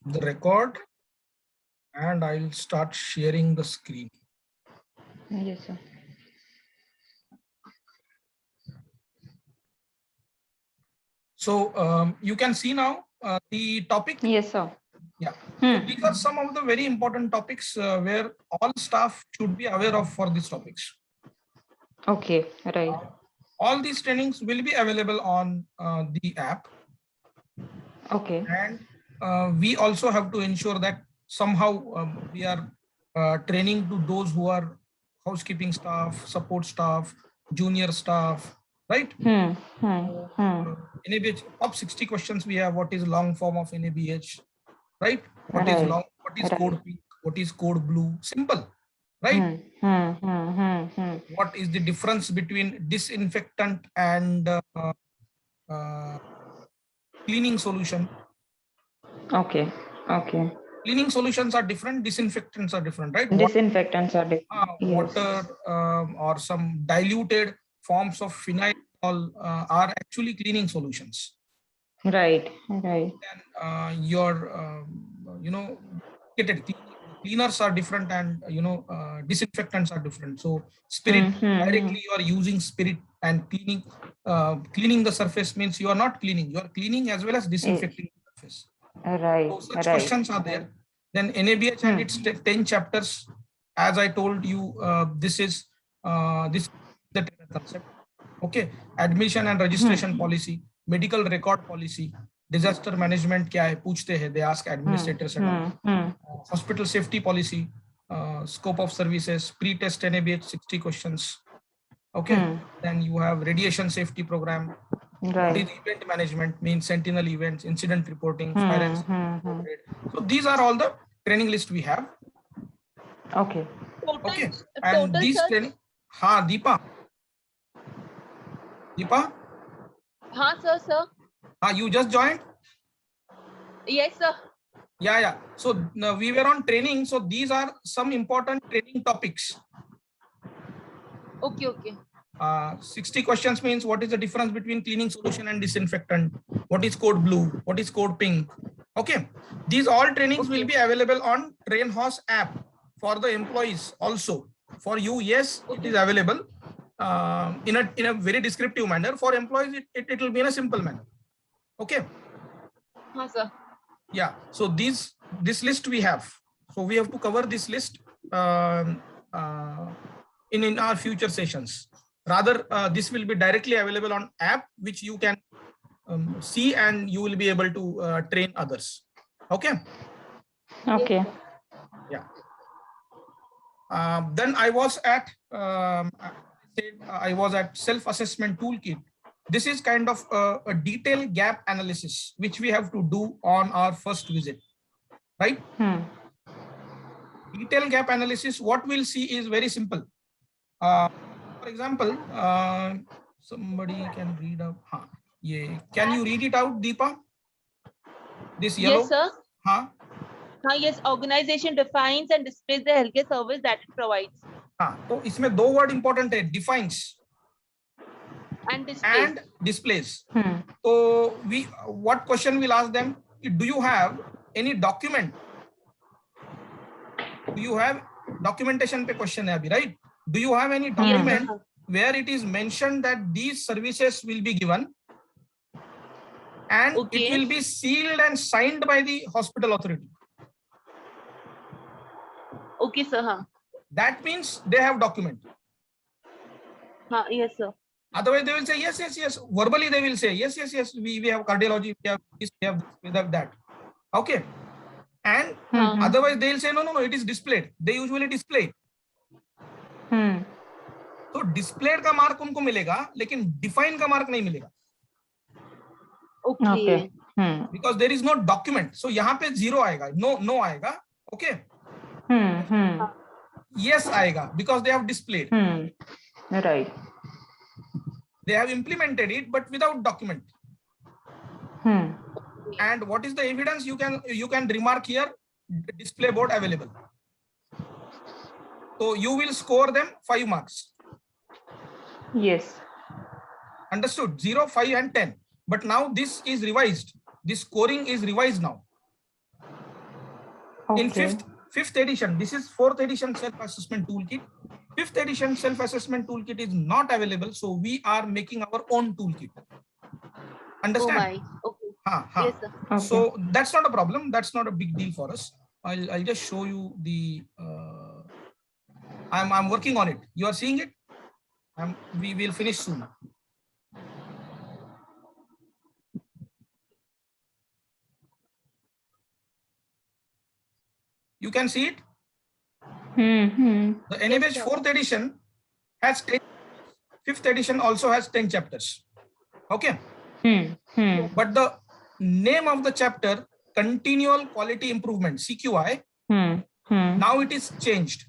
the record and I'll start sharing the screen. Yes, sir. So you can see now the topic. Yes, sir. Yeah. So these are some of the very important topics where all staff should be aware of for these topics. Okay, right. All these trainings will be available on the app. Okay. And we also have to ensure that somehow we are training to those who are housekeeping staff, support staff, junior staff, right? NABH top 60 questions we have. What is long form of NABH, right? What is long? What is code pink? What is code blue? Simple, right? What is the difference between disinfectant and cleaning solution? Okay. Okay. Cleaning solutions are different, disinfectants are different, right? Disinfectants are different. Water or some diluted forms of phenyl are actually cleaning solutions. Right, right. And your, cleaners are different, and disinfectants are different. So spirit, directly you are using spirit, and cleaning the surface means you are not cleaning, you are cleaning as well as disinfecting the surface. Right. So such questions are there. Then NABH and its 10 chapters, as I told you, this is the concept. Okay, admission and registration policy, medical record policy, disaster management क्या है पूछते हैं, they ask administrators and hospital safety policy, scope of services, pre-test NABH 60 questions. Okay, then you have radiation safety program. What is event management? Means sentinel events, incident reporting, fire and safety. So these are all the training list we have. Okay. Okay, and total these training. हाँ Deepa. Deepa. हाँ sir. You just joined? Yes sir. Yeah. So we were on training. So these are some important training topics. Okay. 60 questions means what is the difference between cleaning solution and disinfectant? What is code blue? What is code pink? Okay. These all trainings will be available on TrainHorse app for the employees also. For you, yes, it is available in a very descriptive manner. For employees, it will be in a simple manner. Okay. Yes, sir. Yeah. So this list we have. So we have to cover this list in our future sessions. Rather, this will be directly available on app, which you can see, and you will be able to train others. Okay. Okay. Yeah. Then I was at self-assessment toolkit. This is kind of a detailed gap analysis which we have to do on our first visit, right? Detailed gap analysis, what we'll see is very simple. For example, somebody can read out. Yeah. Can you read it out, Deepa? This yellow. Yes, sir. Yes, organization defines and displays the healthcare service that it provides. तो इसमें दो word important है, defines and displays. So what question we'll ask them? Do you have any document? Do you have documentation pe question hai abhi, right? Do you have any document where it is mentioned that these services will be given and it will be sealed and signed by the hospital authority? Okay, sir. That means they have document. Yes, sir. Otherwise, they will say yes. Verbally, they will say yes. We have cardiology, we have this, we have that. Okay. And otherwise, they will say no. It is displayed. They usually display. So displayed का mark उनको मिलेगा, लेकिन define का mark नहीं मिलेगा. Okay. Because there is no document. So यहाँ पे zero आएगा, no आएगा. Okay. Yes आएगा because they have displayed. Right. They have implemented it, but without document. And what is the evidence? You can remark here, display board available. So you will score them 5 marks. Yes. Understood? 0, 5 and 10. But now this is revised. This scoring is revised now. In Okay. fifth edition, this is fourth edition self-assessment toolkit. Fifth edition self-assessment toolkit is not available, so we are making our own toolkit. Oh Understand? my. Okay. Ha, ha. Yes, sir. Okay. So that's not a problem. That's not a big deal for us. I'll just show you the. I'm working on it. You are seeing it. We will finish soon. You can see it. The NABH sir. fourth edition has 10. Fifth edition also has 10 chapters. Okay. But the name of the chapter, Continual Quality Improvement, CQI, now it is changed.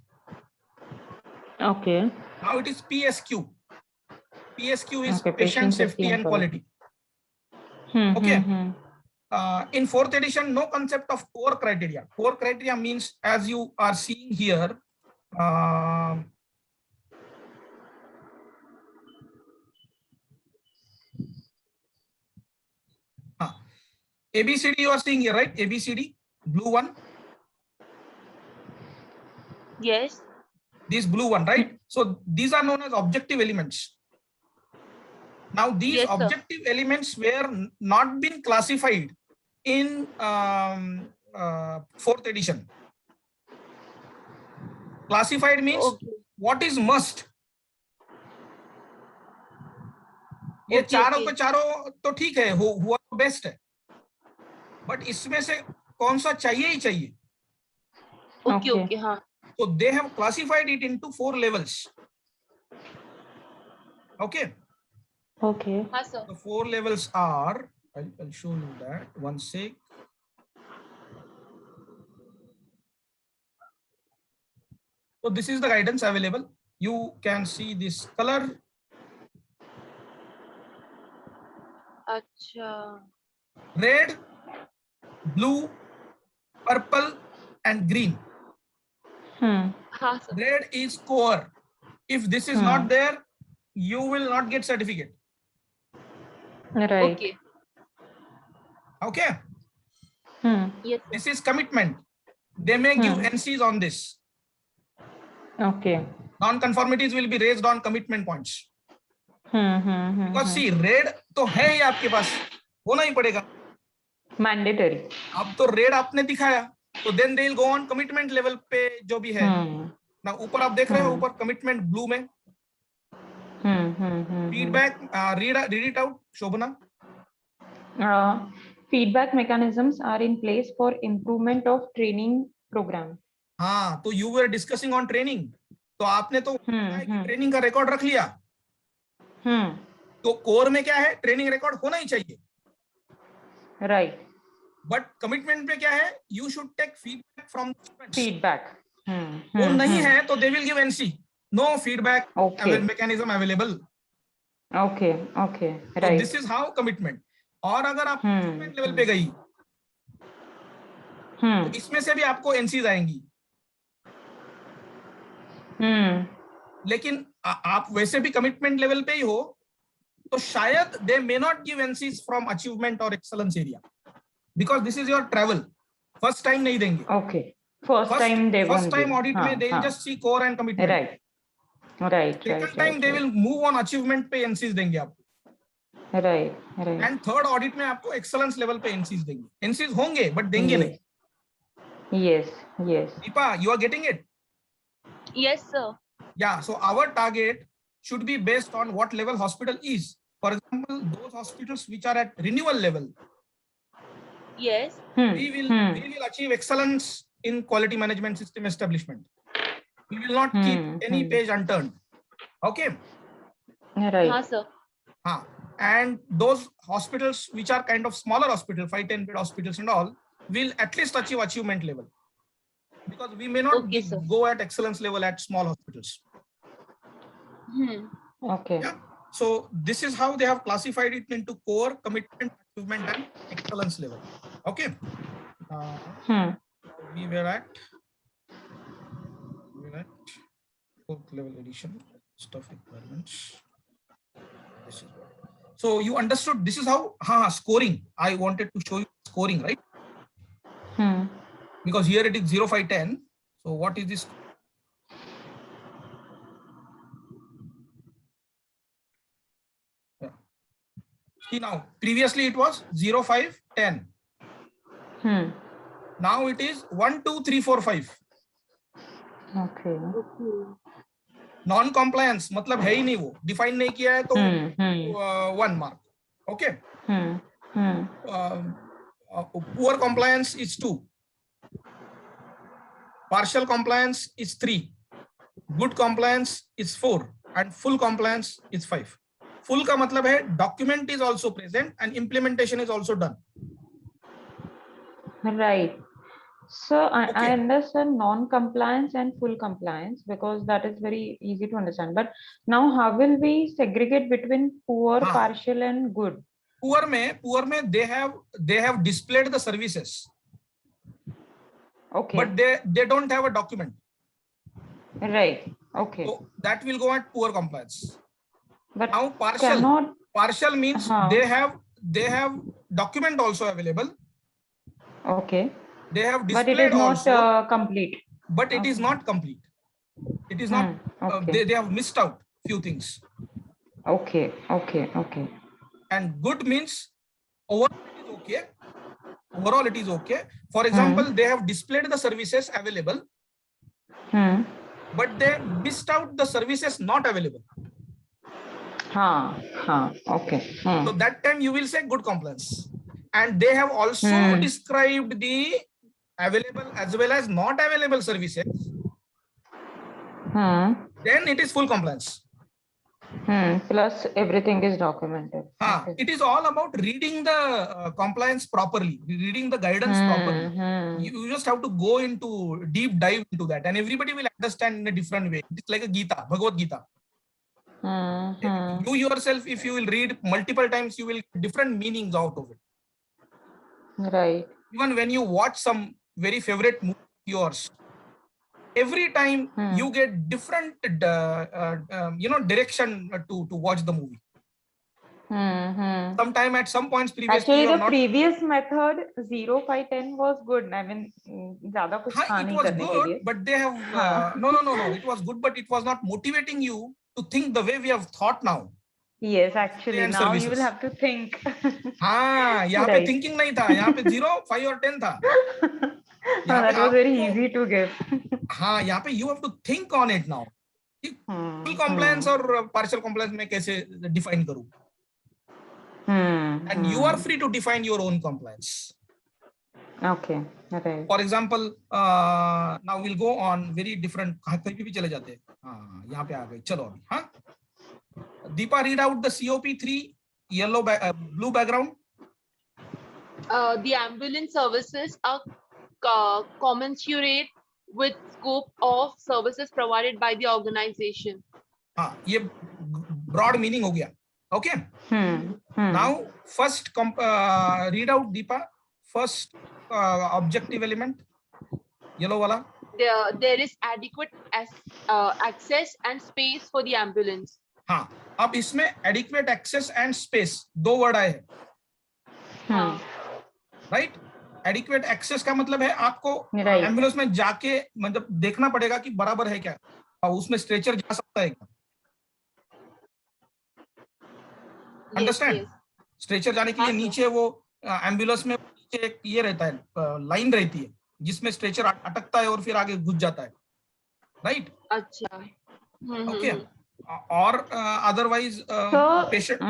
Okay. Now it is PSQ. PSQ is Okay, Patient Safety and Quality. Okay. In fourth edition, no concept of core criteria. Core criteria means, as you are seeing here, ABCD you are seeing here, right? ABCD, blue one. Yes. This blue one, right? So these are known as objective elements. Now these Yes, sir. objective elements were not been classified in fourth edition. Classified means Okay. what is must. ये Okay, चारों okay. के चारों तो ठीक है, हुआ तो best है, बट इसमें से कौन सा चाहिए ही चाहिए. Okay, Okay. okay. हाँ. So they have classified it into 4 levels. Okay. Okay. हाँ, sir. The 4 levels are, I'll show you that one sec. So this is the guidance available. You can see this color. अच्छा. Red, blue, purple and green. हाँ, sir. Red is core. If this is not there, you will not get certificate. Right. Okay. Okay. Yes, sir. This is commitment. They may give NCs on this. Okay. Non-conformities will be raised on commitment points. Because see, red तो है ही आपके पास, होना ही पड़ेगा. Mandatory. अब तो red आपने दिखाया, तो then they will go on commitment level पे जो भी है. ना ऊपर आप देख रहे हो, ऊपर commitment blue में. Feedback, read it out, Shobana. Feedback mechanisms are in place for improvement of training program. हाँ, तो you were discussing on training. तो आपने तो ट्रेनिंग का रिकॉर्ड रख लिया. तो कोर में क्या है, ट्रेनिंग रिकॉर्ड होना ही चाहिए. Right. बट कमिटमेंट पे क्या है, you should take feedback from Feedback. वो नहीं है तो they will give NC. No feedback mechanism available. Okay. Okay. Right. This is how commitment. और अगर आप कमिटमेंट लेवल पे गई तो इसमें से भी आपको एनसीज आएंगी. लेकिन आप वैसे भी कमिटमेंट लेवल पे ही हो तो शायद they may not give NCs from achievement और excellence area, because this is your travel. First time नहीं देंगे. Okay. First time they won't. First time audit में they will just see core and commitment. Right. Right. Second time they will move on achievement पे NCs देंगे आपको. Right. Right. And third audit में आपको excellence level पे NCs देंगे. एनसीज होंगे but देंगे नहीं. Yes. Yes. Deepa, you are getting it? Yes, sir. Yeah, so our target should be based on what level hospital is. For example, those hospitals which are at renewal level, Yes. we will achieve excellence in quality management system establishment. We will not keep any page unturned. Okay? Right. हाँ, sir. And those hospitals which are kind of smaller hospital, 5-10 bed hospitals and all, will at least achieve achievement level. Because we may not Okay, sir. go at excellence level at small hospitals. Okay. Yeah. So this is how they have classified it into core, commitment, achievement, and excellence level. Okay. We were at fourth level edition, stuff requirements. This is what. So you understood. This is how scoring. I wanted to show you scoring, right? because here it is 0510. So what is this? Yeah. See now, previously it was 0510. Now it is 1, 2, 3, 4, 5. Okay. Non compliance मतलब है ही नहीं, वो define नहीं किया है तो 1 mark. Okay. Poor compliance is 2, partial compliance is 3, good compliance is 4 and full compliance is 5. Full का मतलब है document is also present and implementation is also done. Right. So I Okay. understand non-compliance and full compliance because that is very easy to understand. But now how will we segregate between poor, हाँ. partial and good? Poor में they have displayed the services, Okay. but they don't have a document. Right. Okay. So that will go at poor compliance. But Now partial means हाँ. they have document also available. Okay. They have But displayed it is not also, complete. but it is not complete. It is not. Okay. They have missed out few things. Okay. Okay. Okay. And good means overall it is okay. Overall it is okay. For example, they have displayed the services available, but they missed out the services not available. Okay. So that time you will say good compliance. And they have also described the available as well as not available services. Then it is full compliance. Plus everything is documented. Okay. It is all about reading the compliance properly, reading the guidance properly. You just have to go into deep dive into that, and everybody will understand in a different way. It's like a Gita, Bhagavad Gita. You yourself, if you will read multiple times, you will get different meanings out of it. Right. Even when you watch some very favorite movie of yours, every time you get different direction to watch the movie. Sometime at some points previously Actually, you are the not, previous method 0, 5, 10 was good. I mean, ज़्यादा कुछ था it नहीं was करने के लिए. good, but they have no, it was good, but it was not motivating you to think the way we have thought now. Yes, actually, And now you services. will have to think. हाँ, यहाँ पे Right. thinking नहीं था, यहाँ पे 0, 5 और 10 था. That was very easy to give. हाँ, यहाँ पे you have to think on it now. Full compliance और partial compliance में कैसे define करूँ? And you are free to define your own compliance. Okay, right. For example, now we'll go on very different. कहीं भी चले जाते हैं. हाँ, यहाँ पे आ गए. चलो अभी. हाँ. Deepa, read out the COP3 blue background. The ambulance services are commensurate with scope of services provided by the organization. हाँ, ये broad meaning हो गया. Okay. Now first read out, Deepa, first objective element, yellow wala. There is adequate access and space for the ambulance. हाँ, अब इसमें adequate access and space 2 word आए हैं. Right. Adequate access का मतलब है आपको एम्बुलेंस में जाके मतलब देखना पड़ेगा कि बराबर है क्या, और उसमें स्ट्रेचर जा सकता है क्या. अंडरस्टैंड. स्ट्रेचर जाने के लिए नीचे वो एम्बुलेंस में नीचे एक ये रहता है, लाइन रहती है जिसमें स्ट्रेचर अटकता है और फिर आगे घुस जाता है. राइट. अच्छा. ओके. और otherwise patient.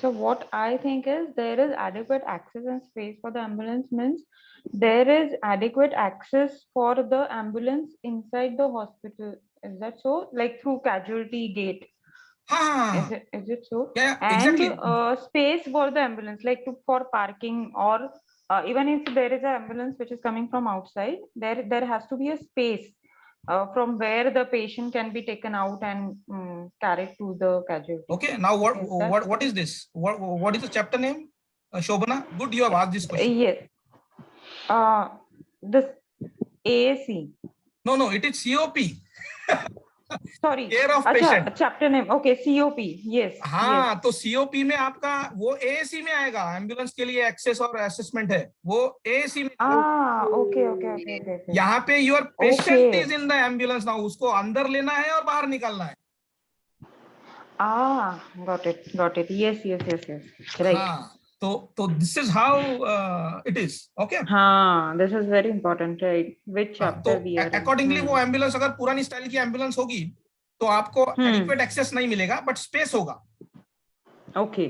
So what I think is there is adequate access and space for the ambulance means there is adequate access for the ambulance inside the hospital. Is that so? Like through casualty gate. Is it so? Yeah, and exactly. Space for the ambulance, like for parking, or even if there is an ambulance which is coming from outside, there has to be a space from where the patient can be taken out and carried to the casualty. Okay, now what is this? What is the chapter name? Shobana, good you have asked this question. Yes. This AAC. No, it is COP. Sorry. Care of अच्छा, patient. chapter name. Okay, COP. Yes. हाँ, तो COP में आपका वो AAC में आएगा, ambulance के लिए एक्सेस और असेसमेंट है, वो एएसी में। Ah, okay. यहाँ पे your patient Okay. Is in the ambulance ना, उसको अंदर लेना है और बाहर निकालना है। Ah, got it. Yes. Right. हाँ, तो this is how it is. Okay, हाँ, this is very important, right? Which हाँ, तो chapter we are in? Accordingly वो एम्बुलेंस अगर पुरानी स्टाइल की एम्बुलेंस होगी तो आपको एडिक्वेट एक्सेस नहीं मिलेगा, बट स्पेस होगा। Okay.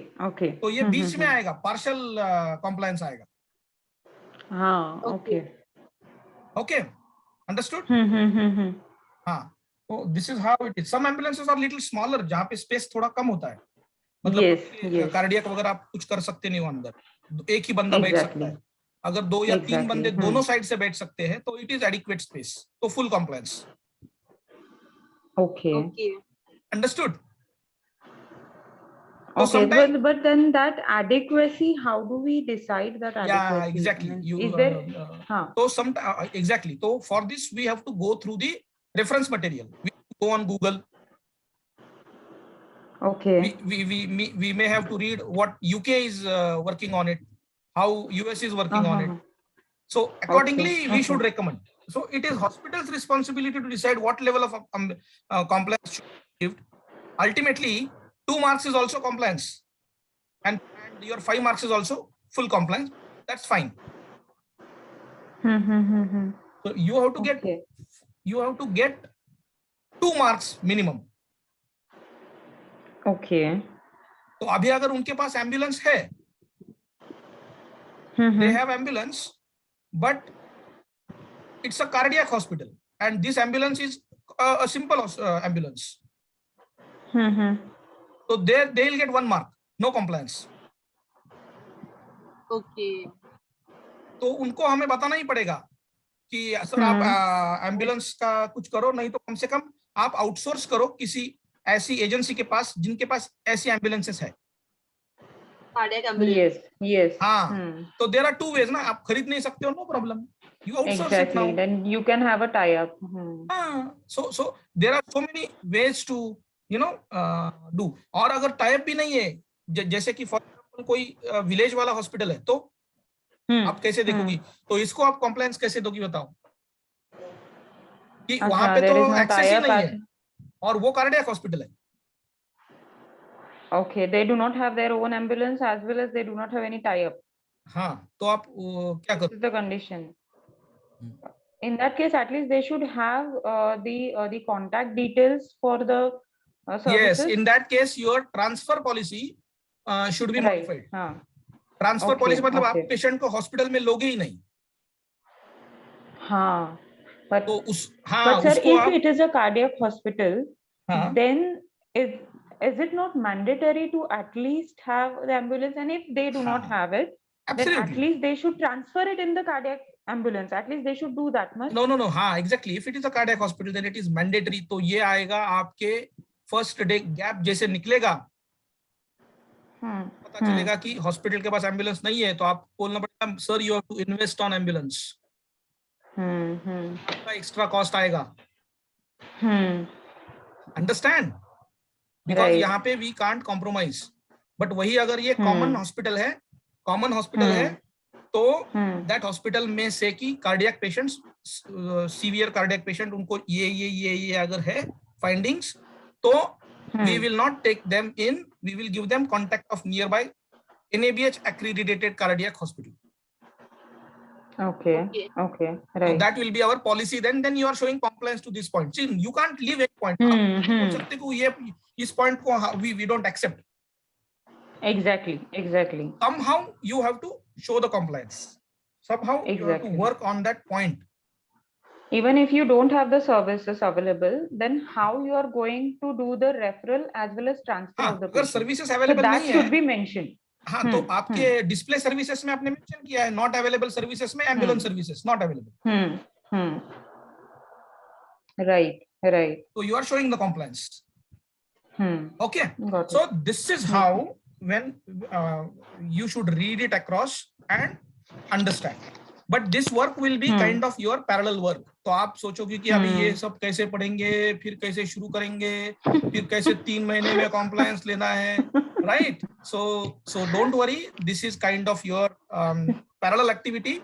तो ये बीच में आएगा, पार्शियल कॉम्प्लायंस आएगा। हाँ, okay. Okay, understood. हम्म. हाँ, तो this is how it is. Some ambulances are little smaller, जहाँ पे स्पेस थोड़ा कम होता है, मतलब Yes. कार्डियक वगैरह आप कुछ कर सकते नहीं हो अंदर, एक ही बंदा बैठ सकता है। अगर 2 या 3 बंदे दोनों साइड से बैठ सकते हैं तो इट इज एडिक्वेट स्पेस, तो full compliance. Okay. Understood. Okay, but then that adequacy, how do we decide that Yeah, adequacy? exactly. I mean, You is there? हाँ. so some exactly. So for this we have to go through the reference material. We go on Google. Okay. We may have to read what UK is working on it, how US is working on it. So accordingly we should recommend. So it is hospital's responsibility to decide what level of compliance should be given. Ultimately 2 marks is also compliance, and your 5 marks is also full compliance. That's fine. So you have to get 2 marks minimum. Okay. तो अभी अगर उनके पास ambulance है, they have ambulance, but it's a cardiac hospital, and this ambulance is a simple ambulance. So they'll get 1 mark, no compliance. Okay. तो उनको हमें बताना ही पड़ेगा कि सर आप एम्बुलेंस का कुछ करो, नहीं तो कम से कम आप आउटसोर्स करो किसी ऐसी एजेंसी के पास जिनके पास ऐसी एम्बुलेंसेस है। Cardiac ambulance. Yes. हाँ, तो देयर आर 2 ways ना, आप खरीद नहीं सकते हो, no problem, you outsource it now. Exactly. Then you can have a tie-up. हाँ, so there are so many ways to do. और अगर टाइप भी नहीं है, जैसे कि फॉर एग्जांपल कोई विलेज वाला हॉस्पिटल है, तो आप कैसे देखोगी? तो इसको आप कॉम्प्लायंस कैसे दोगी बताओ, कि वहां पे तो एक्सेस ही नहीं है और वो कार्डियक हॉस्पिटल है। Okay, they do not have their own ambulance as well as they do not have any tie-up. हाँ, तो आप क्या करो? This is the condition. In that case, at least they should have the contact details for the services. Yes, in that case your transfer policy should be modified. Transfer policy मतलब आप patient को hospital में लोगे ही नहीं। हाँ, but तो but sir, if it is a cardiac hospital, then is it not mandatory to at least have the ambulance? And if they do not have it, then at least they should transfer it in the cardiac ambulance. At least they should do that much. No. हाँ, exactly. If it is a cardiac hospital, then it is mandatory. तो ये आएगा आपके first day gap जैसे निकलेगा, पता चलेगा कि हॉस्पिटल के पास एम्बुलेंस नहीं है, तो आप बोलना पड़ेगा sir you have to invest on ambulance. Extra cost आएगा। अंडरस्टैंड? बिकॉज यहाँ पे वी कांट कॉम्प्रोमाइज। बट वही अगर ये कॉमन हॉस्पिटल है तो दैट हॉस्पिटल में से कि cardiac patients, severe cardiac patient, उनको ये अगर है फाइंडिंग्स, तो we will not take them in, we will give them contact of nearby NABH accredited cardiac hospital. Okay, right. So that will be our policy. Then you are showing compliance to this point. See, you can't leave any point. बोल सकते को ये इस point को we don't accept. Exactly. Somehow you have to show the compliance. Somehow you have to work on that point. Even if you don't have the services available, then how you are going to do the referral as well as transfer of the patient? अगर services available नहीं है, that should be mentioned. हाँ, तो आपके display services में आपने mention किया है नॉट अवेलेबल सर्विसेज में, ambulance services not available. Right. So you are showing the compliance. Okay. Got so this is how when you should read it across and understand. But this work will be kind of your parallel work. तो आप सोचोगे कि अभी ये सब कैसे पढ़ेंगे, फिर कैसे शुरू करेंगे, फिर कैसे 3 महीने में कॉम्प्लायंस लेना है, right? So don't worry, this is kind of your parallel activity.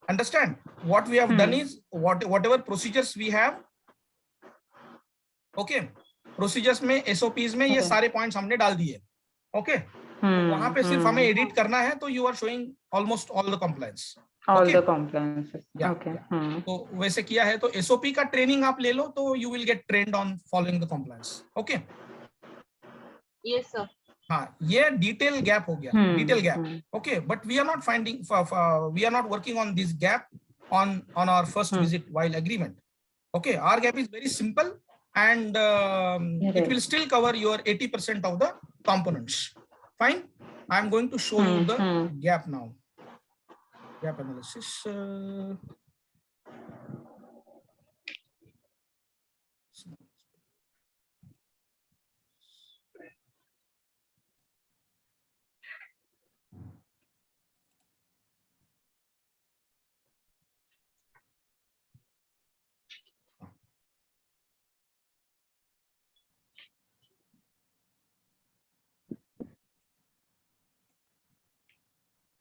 Understand what we have done is whatever procedures we have, okay, procedures में SOPs में ये सारे पॉइंट्स हमने डाल दिए. Okay, वहां पे सिर्फ हमें एडिट करना है. तो you are showing almost all the compliance. All Okay. the compliances. Yeah, Okay. yeah. तो वैसे किया है. तो SOP का ट्रेनिंग आप ले लो तो you will get trained on following the compliance. Okay. Yes, sir. हाँ, ये डिटेल गैप हो गया. Detail gap. Okay, but we are not finding we are not working on this gap on our first visit while agreement. Okay, our gap is very simple and it will still cover your 80% of the components. Fine. I am going to show you the gap now. Gap analysis.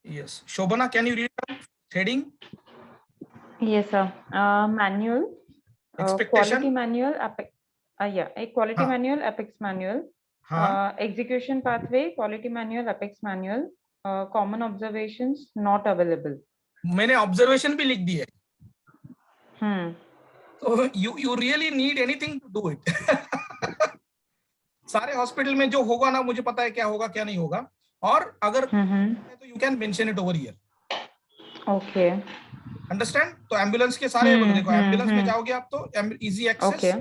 Yes, Shobana, can you read out heading? Yes, sir. Manual. Expectation. Quality manual. Yeah, a quality हाँ. manual, Apex manual. हाँ. Execution pathway, quality manual, Apex manual. Common observations not available. मैंने observation भी लिख दी है. So you really need anything to do it. सारे hospital में जो होगा ना, मुझे पता है क्या होगा क्या नहीं होगा. और अगर तो you can mention it over here. Okay. Understand? तो एम्बुलेंस के सारे देखो, एम्बुलेंस में जाओगे आप तो easy access. Okay.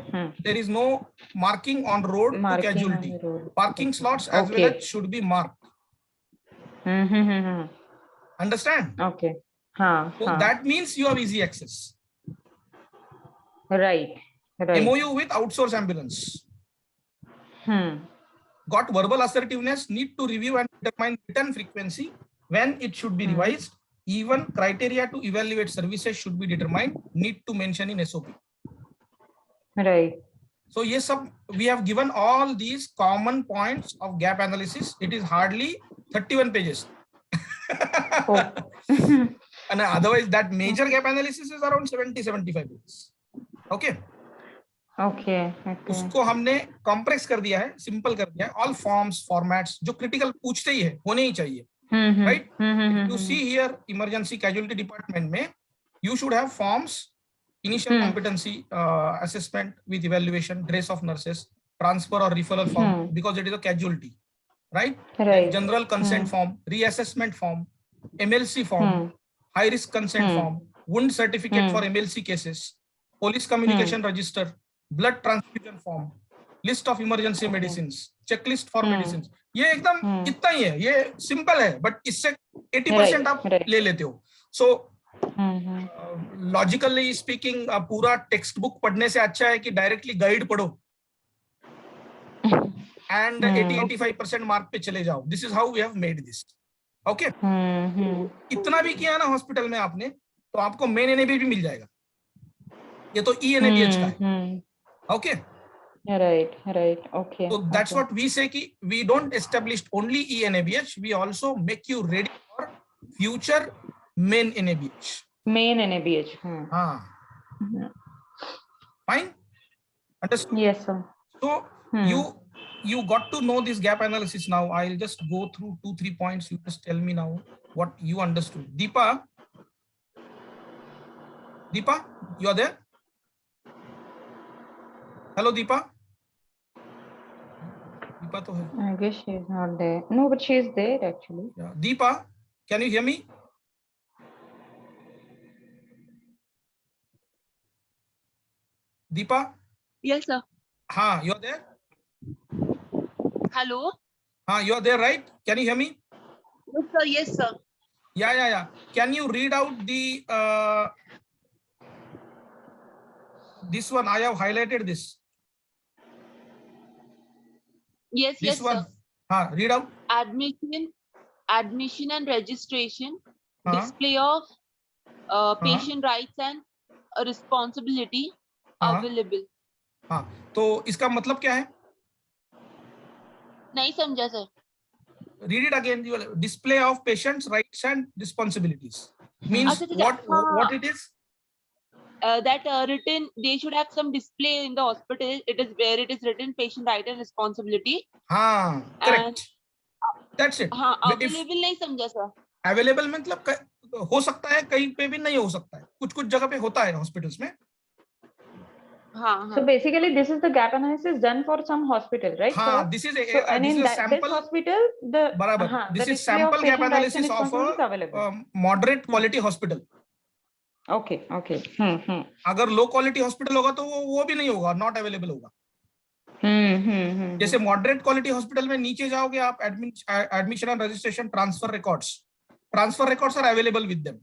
There is no marking on road to casualty. Parking slots as well as should be marked. Understand? Okay. So that means you have easy access. Right. MOU with outsource ambulance. Got verbal assertiveness, need to review and determine return frequency when it should be revised. Even criteria to evaluate services should be determined, need to mention in SOP. Right. So yes, we have given all these common points of gap analysis. It is hardly 31 pages. And otherwise that major gap analysis is around 70-75 pages. Okay. Okay. उसको हमने compress कर दिया है, simple कर दिया है. All forms, formats जो critical पूछते ही है, होने ही चाहिए. Right? If you see here emergency casualty department में, you should have forms, initial competency assessment with evaluation, dress of nurses, transfer or referral form because it is a casualty, right? General consent form, reassessment form, MLC form, high risk consent form, wound certificate for MLC cases, police communication register, blood transfusion form, list of emergency medicines, checklist for medicines. ये एकदम इतना ही है, ये simple है, but इससे 80% आप ले लेते हो. सो लॉजिकली स्पीकिंग पूरा टेक्स्ट बुक पढ़ने से अच्छा है कि डायरेक्टली गाइड पढ़ो एंड 80-85% मार्क पे चले जाओ. This is how we have made this. Okay, इतना भी किया ना हॉस्पिटल में आपने, तो आपको मेन एनएबीएच भी मिल जाएगा. ये तो ईएनएबीएच का है. Okay. Right. Okay. So that's what we say ki we don't establish only ENABH, we also make you ready for future main NABH. Main NABH. Fine. Understood? Yes, sir. So you got to know this gap analysis now. I'll just go through 2-3 points. You just tell me now what you understood. Deepa, you are there? Hello, Deepa. Deepa to hai. I guess she is not there. No, but she is there actually. Yeah. Deepa, can you hear me? Deepa? Yes, sir. Haan, you are there? Hello. Haan, you are there, right? Can you hear me? Yes, sir. Yes, sir. Yeah. Can you read out the this one? I have highlighted this. Yes, This yes, one. sir. Read out. Admission and registration, display of patient rights and responsibility हाँ available. हाँ, तो इसका मतलब क्या है? नहीं समझा sir. Read it again. Display of patients' rights and responsibilities means अच्छा, अच्छा, हाँ, what it is? That written, they should have some display in the hospital. It is where it is written patient right and responsibility. हाँ, correct. That's it. हाँ, If available नहीं समझा sir. available मतलब हो सकता है, कहीं पे भी नहीं हो सकता है, कुछ कुछ जगह पे होता है हॉस्पिटल्स में. हाँ, So हाँ. basically, this is the gap analysis done for some hospital, right? हाँ, sir? this is So, and this in is a that this sample. hospital, the बराबर. the This is display of sample gap patient rights and analysis of responsibilities a available. moderate quality hospital. Okay, okay. अगर low quality hospital होगा तो वो भी नहीं होगा, not available होगा. जैसे मॉडरेट क्वालिटी हॉस्पिटल में नीचे जाओगे आप, admission and registration, transfer records are available with them.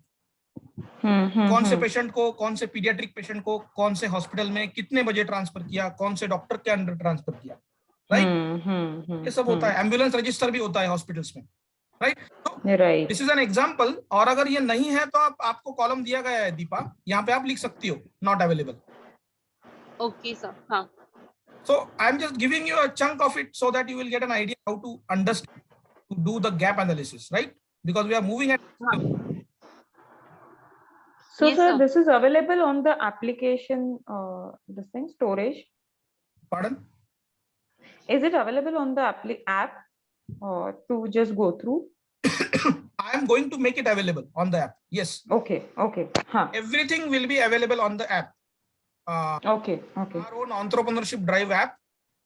कौन से पेशेंट को, कौन से पीडियाट्रिक पेशेंट को कौन से हॉस्पिटल में कितने बजे ट्रांसफर किया, कौन से डॉक्टर के अंडर ट्रांसफर किया, राइट. ये सब होता है. एम्बुलेंस रजिस्टर भी होता है हॉस्पिटल्स में, right. Right. This is an example. और अगर ये नहीं है तो आपको कॉलम दिया गया है दीपा, यहाँ पे आप लिख सकती हो नॉट अवेलेबल. Okay sir. हाँ. So I'm just giving you a chunk of it so that you will get an idea how to understand, to do the gap analysis, right? Because we are moving at. So, Yes, sir, sir. this is available on the application. This thing storage. Pardon? Is it available on the app to just go through? I am going to make it available on the app. Yes. Okay. Okay. Huh. Everything will be available on the app. Okay. Okay. Our own entrepreneurship drive app,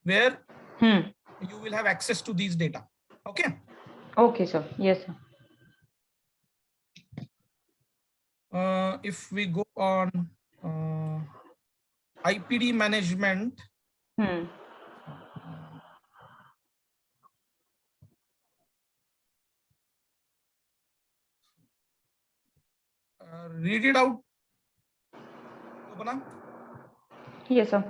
where you will have access to these data. Okay. Okay, sir. Yes, sir. If we go on IPD management. Read it out. Yes, sir.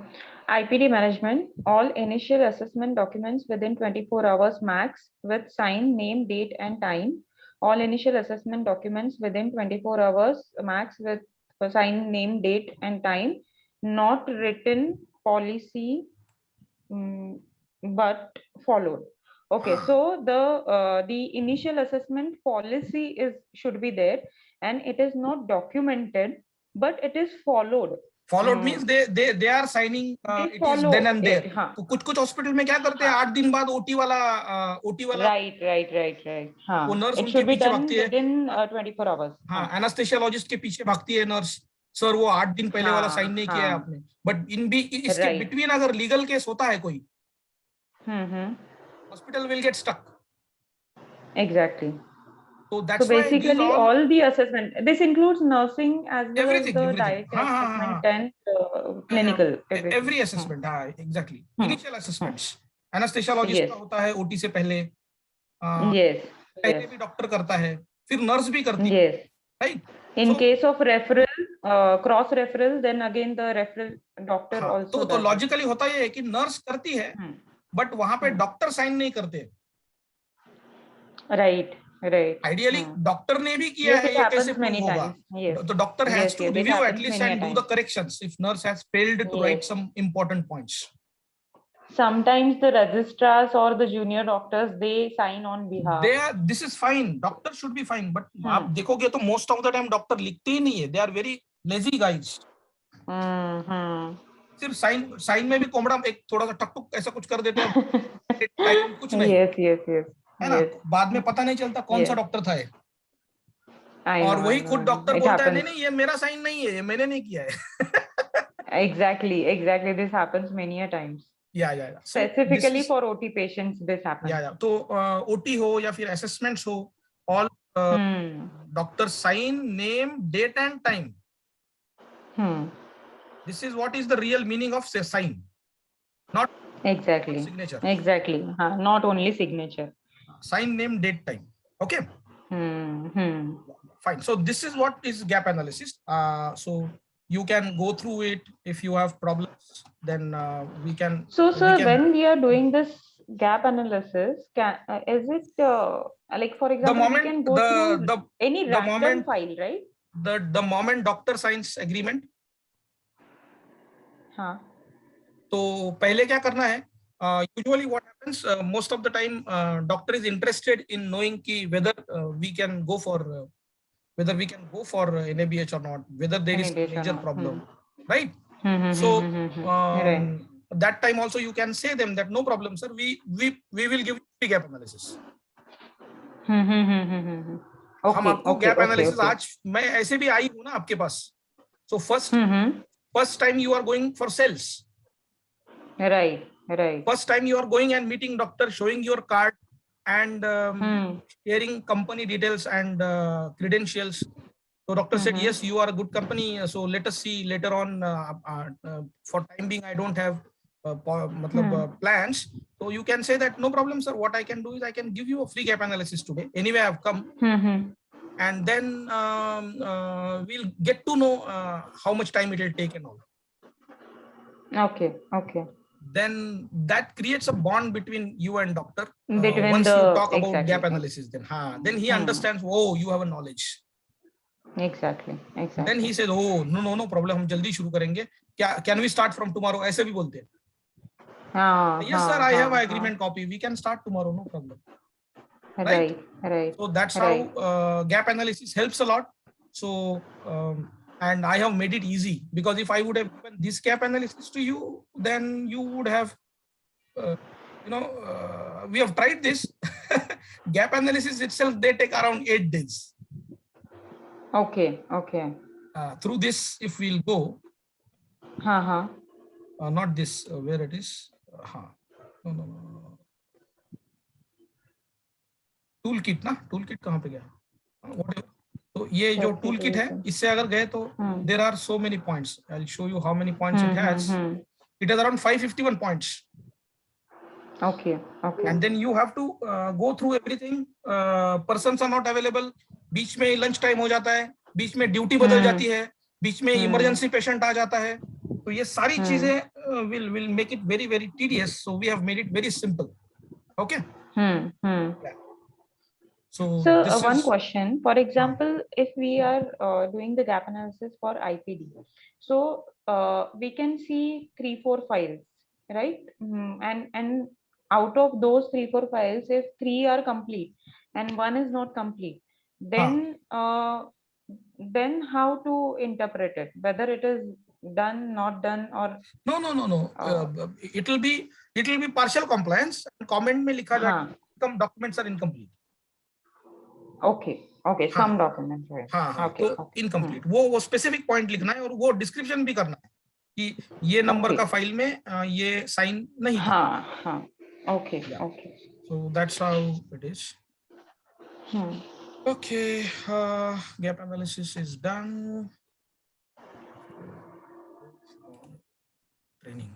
IPD management, all initial assessment documents within 24 hours max with sign, name, date, and time. All initial assessment documents within 24 hours max with sign, name, date, and time. Not written policy, but followed. Okay, so the initial assessment policy should be there, and it is not documented, but it is followed. Followed means they are signing it is then and there. तो कुछ hospital में क्या करते हैं, 8 दिन बाद OT वाला right. हाँ, वो नर्स it उनके should be पीछे done भागती है. within 24 hours. हाँ, एनास्थेसियोलॉजिस्ट के पीछे भागती है नर्स. सर वो 8 दिन पहले वाला साइन नहीं किया है आपने. बट इसके बिटवीन अगर लीगल केस होता है कोई, hospital will get stuck. Exactly. So that's basically all the assessment. This includes nursing as well as the diet assessment and clinical. Every assessment. Exactly. Initial assessments. Anesthesiologist का होता है OT से पहले. Yes. पहले भी डॉक्टर करता है, फिर नर्स भी करती है. Yes. Right. In case of referral, cross referral, then again the referral doctor also. तो logically होता ये है कि नर्स करती है, बट वहां पे डॉक्टर साइन नहीं करते. Right. Ideally, डॉक्टर ने भी किया है, ये कैसे प्रूव होगा? तो doctor has to review at least and do the corrections if nurse has failed to write some important points. Sometimes the registrars or the junior doctors, they sign on behalf. This is fine. Doctor should be fine, but आप देखोगे तो most of the time doctor लिखते ही नहीं है. They are very lazy guys. सिर्फ sign में भी कोमड़ा एक थोड़ा सा टक टुक ऐसा कुछ कर देते हैं. कुछ नहीं. Yes. है ना, बाद में पता नहीं चलता कौन सा डॉक्टर था ये. और वही खुद डॉक्टर बोलता है नहीं ये मेरा साइन नहीं है, ये मैंने नहीं किया है. Exactly. This happens many a times. Yeah. Specifically for OT patients, this happens. Yeah. तो OT हो या फिर assessments हो, all doctor sign, name, date and time. This is what is the real meaning of say sign, not signature. Exactly. Not only signature. Sign, name, date, time. Okay. Fine. So this is what is gap analysis. So you can go through it. If you have problems, then we can. So, sir, when we are doing this gap analysis, is it like, for example, we can go through any random file, right? the moment doctor signs agreement, हाँ. तो पहले क्या करना है? Usually what happens, most of the time doctor is interested in knowing ki whether we can go for NABH or not, whether there is NABH or major not. problem, right? Hmm. So Right. that time also you can say them that no problem, sir, we will give you gap analysis. Hmm. हम Okay. आपको Okay. Gap Okay. Analysis Okay. आज मैं ऐसे भी आई हूँ ना आपके पास. So Hmm. first time you are going for sales. Right. Right. First time you are going and meeting doctor, showing your card and sharing company details and credentials. So doctor said, yes, you are a good company. So let us see later on. For time being, I don't have plans. So you can say that no problem, sir. What I can do is I can give you a free gap analysis today. Anyway, I have come. And then we'll get to know how much time it will take and all. Okay. Okay. Then that creates a bond between you and doctor. Between once the you talk about exactly. gap analysis, then he understands, oh, you have a knowledge. Exactly. Exactly. Then he says, oh, no problem, हम जल्दी शुरू करेंगे. Can we start from tomorrow? ऐसे भी बोलते हैं. Yes, sir, I have an agreement copy. We can start tomorrow, no problem. Right. Right. So that's how gap analysis helps a lot. So and I have made it easy, because if I would have given this gap analysis to you, then you would have we have tried this. Gap analysis itself, they take around 8 days. Okay. Okay. Through this, if we'll go, not this, where it is. No. Toolkit ना, toolkit कहाँ पे गया? Whatever. तो ये जो toolkit है, इससे अगर गए तो there are so many points. I'll show you how many points it has. It has around 551 points. Okay. Okay. And then you have to go through everything. Persons are not available. बीच में lunch time हो जाता है, बीच में duty बदल जाती है, बीच में emergency patient आ जाता है. तो ये सारी चीजें will make it very, very tedious. So we have made it very simple. Okay. Yeah. So one question, for example, if we are doing the gap analysis for IPD, so we can see 3-4 files, right? And out of those 3-4 files, if 3 are complete and 1 is not complete, then then how to interpret it, whether it is done, not done, or no. It will be partial compliance. Comment में लिखा जाएगा some documents are incomplete. Okay. Some documents, right? Okay. तो incomplete. वो specific point लिखना है और वो description भी करना है कि ये number का file में ये sign नहीं था. Okay. So that's how it is. Okay. Gap analysis is done. Training.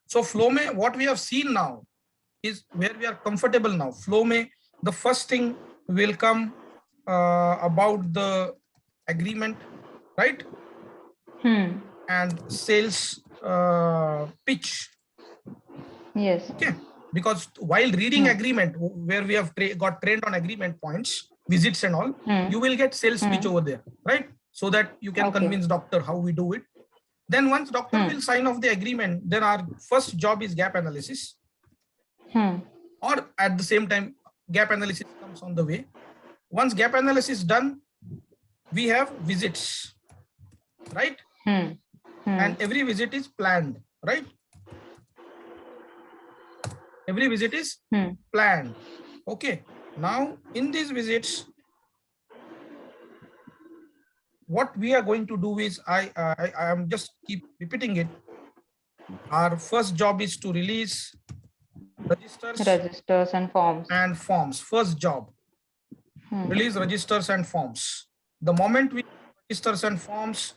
So flow mein, what we have seen now is where we are comfortable now. Flow mein, the first thing will come about the agreement, right? And sales pitch. Yes. Okay. Because while reading agreement, where we have got trained on agreement points, visits and all, you will get sales pitch over there, right? So that you can convince doctor how we do it. Then once doctor will sign off the agreement, then our first job is gap analysis. Or at the same time, gap analysis comes on the way. Once gap analysis done, we have visits, right? And every visit is planned, right? Every visit is planned. Okay. Now in these visits, what we are going to do is I am just keep repeating it. Our first job is to release registers and forms. First job, release registers and forms. The moment we registers and forms,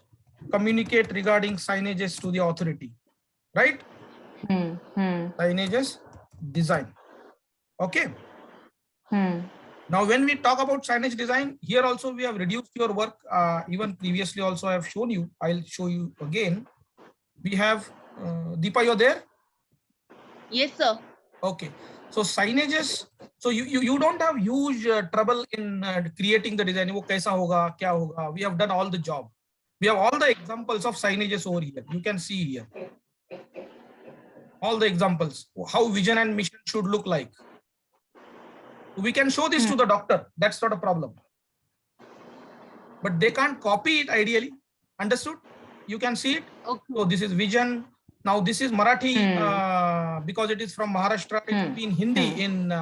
communicate regarding signages to the authority, right? Signages design. Okay. Hmm. Now, when we talk about signage design, here also we have reduced your work. Even previously also I have shown you. I'll show you again. We have Deepa, you're there? Yes, sir. Okay. So signages. So you don't have huge trouble in creating the design. वो कैसा होगा, क्या होगा? We have done all the job. We have all the examples of signages over here. You can see here. All the examples, how vision and mission should look like. We can show this to the doctor. That's not a problem. But they can't copy it ideally. Understood? You can see it. Okay. So this is vision. Now this is Marathi because it is from Maharashtra. It will be in Hindi in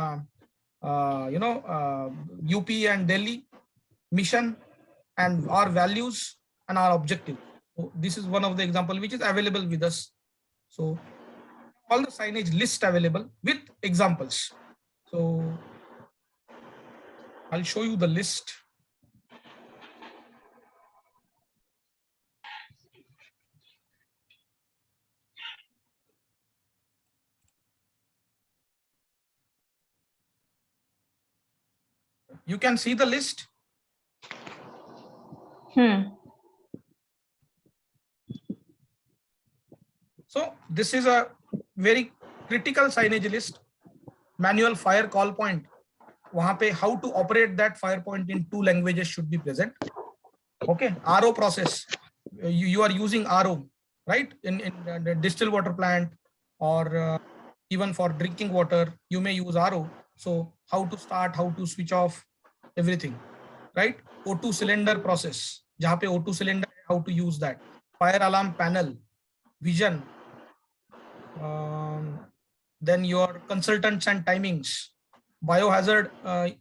UP and Delhi. Mission and our values and our objective. So this is one of the example which is available with us. So all the signage list available with examples. So I'll show you the list. You can see the list. So this is a very critical signage list. Manual fire call point. वहाँ पे how to operate that fire point in 2 languages should be present. Okay, RO process. You are using RO, right? In the distilled water plant or even for drinking water, you may use RO. So how to start, how to switch off, everything, right? O2 cylinder process. जहाँ पे O2 cylinder, how to use that. Fire alarm panel, vision. Then your consultants and timings. Biohazard,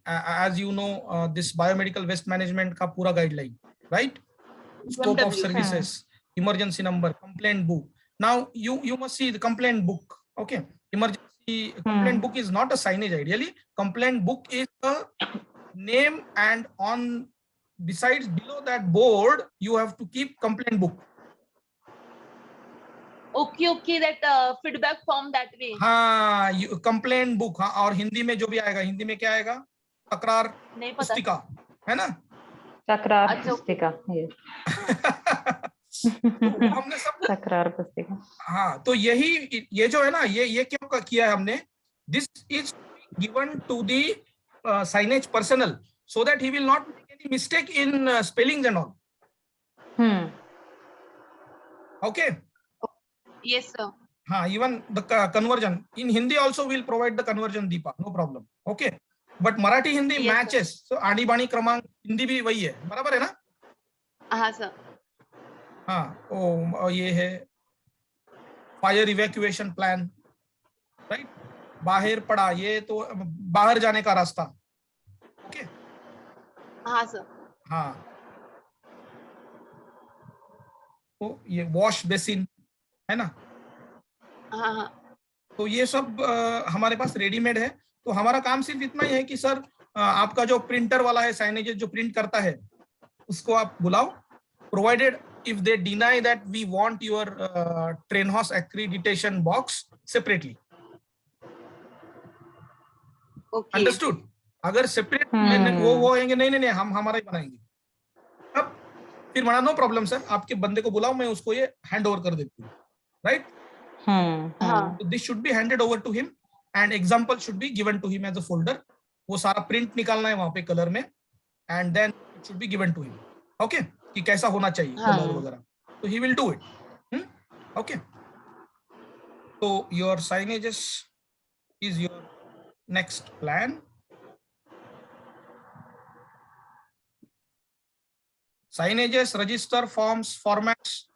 as you know, this biomedical waste management ka pura guideline, right? Scope of services, emergency number, complaint book. Now you must see the complaint book. Okay, emergency complaint book is not a signage ideally. Complaint book is a name, and on besides below that board you have to keep complaint book. Okay, that feedback form that way. हाँ, complaint book. हाँ, और हिंदी में जो भी आएगा, हिंदी में क्या आएगा? तकरार पुस्तिका, है ना? तकरार पुस्तिका. हमने सब तकरार पुस्तिका. हाँ, तो ये जो है ना, ये क्यों किया है हमने? This is given to the signage personnel so that he will not make any mistake in spellings and all. Okay. Yes, sir. Even the conversion in Hindi also will provide the conversion, Deepa, no problem. Okay, but Marathi Hindi Yes, matches. So आनी बानी क्रमांक हिंदी भी वही है, बराबर है ना? हाँ sir. हाँ, ये है फायर इवैक्यूएशन प्लान, राइट? बाहर पड़ा, ये तो बाहर जाने का रास्ता. ओके. हाँ सर. हाँ, तो ये वॉश बेसिन है ना? हाँ. तो ये सब हमारे पास रेडीमेड है. तो हमारा काम सिर्फ इतना ही है कि सर आपका जो प्रिंटर वाला है, साइनेज जो प्रिंट करता है, उसको आप बुलाओ. Provided if they deny that we want your train horse accreditation box separately. Okay. Understood? अगर सेपरेट वो होंगे, नहीं हम हमारा ही बनाएंगे. अब फिर बना, नो प्रॉब्लम सर, आपके बंदे को बुलाओ, मैं उसको ये हैंड ओवर कर देती हूँ, right? This should be handed over to him and example should be given to him as a folder. वो सारा प्रिंट निकालना है वहां पे कलर में, and then it should be given to him. Okay, कि कैसा होना चाहिए कलर वगैरह. तो he will do it. Okay, तो your signages is your next plan. Signages, register, forms, formats.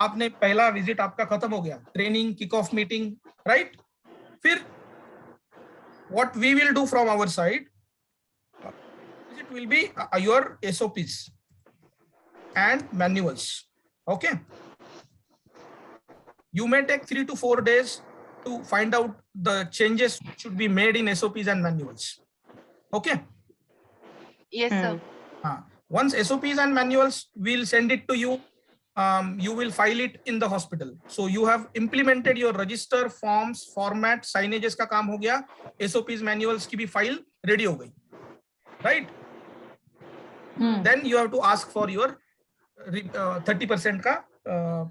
आपने पहला विजिट आपका खत्म हो गया, training, kick off meeting, right? फिर what we will do from our side, it will be your SOPs and manuals. Okay, you may take 3 to 4 days to find out the changes which should be made in SOPs and manuals. Okay. Yes sir. Once SOPs and manuals, we'll send it to you you will file it in the hospital. So you have implemented your register, forms, format, signages का काम हो गया, SOPs, manuals की भी file ready हो गई, right? Then you have to ask for your 30% का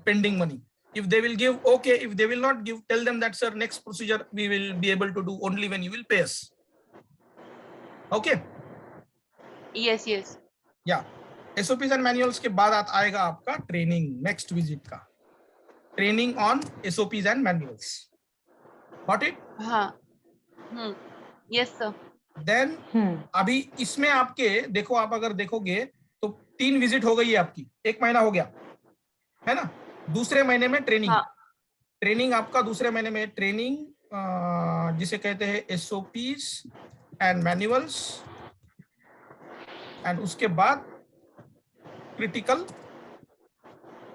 pending money. If they will give, okay. If they will not give, tell them that sir, next procedure we will be able to do only when you will pay us. Okay? Yes, yes. Yeah. SOPs and manuals के बाद आएगा आपका training, next visit का training on SOPs and manuals. Got it? हाँ. Yes, sir. Then अभी इसमें आपके देखो, आप अगर देखोगे तो 3 विजिट हो गई है आपकी, 1 महीना हो गया है ना. दूसरे महीने में ट्रेनिंग. हाँ. ट्रेनिंग आपका दूसरे महीने में ट्रेनिंग जिसे कहते हैं SOPs and manuals, एंड उसके बाद critical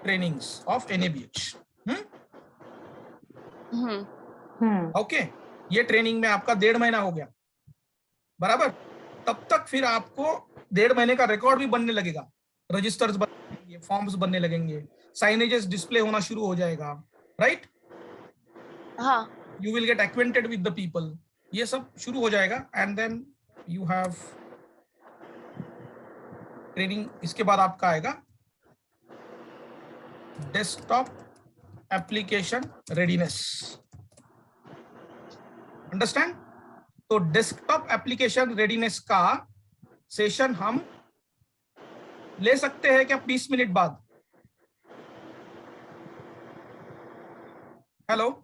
trainings of NABH. Okay, ये ट्रेनिंग में आपका 1.5 महीना हो गया बराबर. तब तक फिर आपको 1.5 महीने का रिकॉर्ड भी बनने लगेगा, रजिस्टर्स बनने लगेंगे, फॉर्म्स बनने लगेंगे, साइनेजेस डिस्प्ले होना शुरू हो जाएगा, राइट? हाँ. You will get acquainted with the people, ये सब शुरू हो जाएगा. And then you have training. इसके बाद आपका आएगा डेस्कटॉप एप्लीकेशन रेडीनेस. अंडरस्टैंड? तो डेस्कटॉप एप्लीकेशन रेडीनेस का सेशन हम ले सकते हैं क्या 20 मिनट बाद? हेलो.